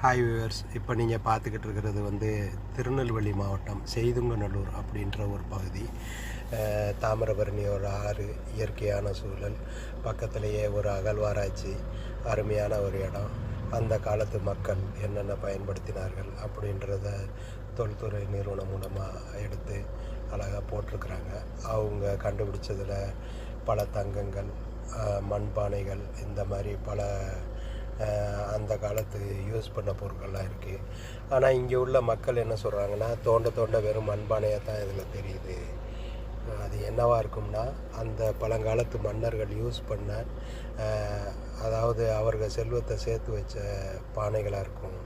Hi viewers, இப்போ நீங்கள் பார்த்துக்கிட்டு இருக்கிறது வந்து திருநெல்வேலி மாவட்டம் செய்துங்கநல்லூர் அப்படின்ற ஒரு பகுதி. தாமிரபரணி ஒரு ஆறு, இயற்கையான சூழல், பக்கத்திலேயே ஒரு அகழ்வாராய்ச்சி, அருமையான ஒரு இடம். அந்த காலத்து மக்கள் என்னென்ன பயன்படுத்தினார்கள் அப்படின்றத தொல்துறை நிறுவனம் மூலமாக எடுத்து அழகாக போட்டிருக்கிறாங்க. அவங்க கண்டுபிடிச்சதில் பல தங்கங்கள், மண்பானைகள், இந்த மாதிரி பல அந்த காலத்து யூஸ் பண்ண பொருட்கள்லாம் இருக்குது. ஆனால் இங்கே உள்ள மக்கள் என்ன சொல்கிறாங்கன்னா, தோண்ட தோண்ட வெறும் மண்பானையாக தான் இதில் தெரியுது. அது என்னவாக இருக்கும்னா, அந்த பழங்காலத்து மன்னர்கள் யூஸ் பண்ண, அதாவது அவர்கள் செல்வத்தை சேர்த்து வச்ச பானைகளாக இருக்கும்.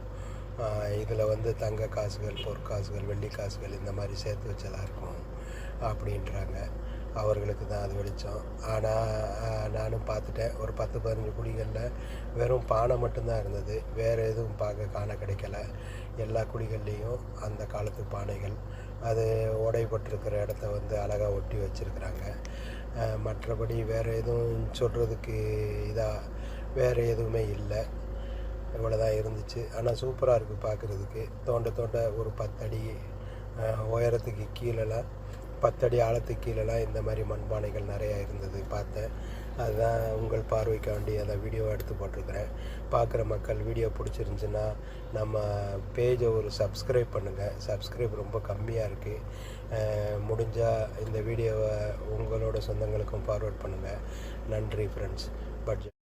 இதில் வந்து தங்க காசுகள், பொற்காசுகள், வெள்ளி காசுகள் இந்த மாதிரி சேர்த்து வச்சதாக இருக்கும் அப்படின்றாங்க. அவர்களுக்கு தான் அது வெளிச்சம். ஆனால் நானும் பார்த்துட்டேன், ஒரு 10-15 குழிகளில் வெறும் பானை மட்டும்தான் இருந்தது. வேறு எதுவும் பார்க்க காண கிடைக்கல. எல்லா குழிகள்லேயும் அந்த காலத்து பானைகள், அது உடைப்பட்டிருக்கிற இடத்த வந்து அழகாக ஒட்டி வச்சுருக்குறாங்க. மற்றபடி வேறு எதுவும் சொல்கிறதுக்கு வேறு எதுவுமே இல்லை. இவ்வளோ தான் இருந்துச்சு. ஆனால் சூப்பராக இருக்குது பார்க்குறதுக்கு. தோண்ட தோண்ட ஒரு 10 அடி உயரத்துக்கு கீழெல்லாம், 10 அடி ஆழத்துக்கு கீழெல்லாம் இந்த மாதிரி மண்பானைகள் நிறையா இருந்தது பார்த்தேன். அதுதான் உங்கள் பார்வைக்காண்டி அதை வீடியோவை எடுத்து போட்டிருக்கிறேன். பார்க்குற மக்கள் வீடியோ பிடிச்சிருந்துச்சின்னா நம்ம பேஜை ஒரு சப்ஸ்கிரைப் பண்ணுங்கள். சப்ஸ்கிரைப் ரொம்ப கம்மியாக இருக்குது. முடிஞ்சால் இந்த வீடியோவை உங்களோட சொந்தங்களுக்கும் ஃபார்வர்ட் பண்ணுங்கள். நன்றி ஃப்ரெண்ட்ஸ். பட்ஜெட்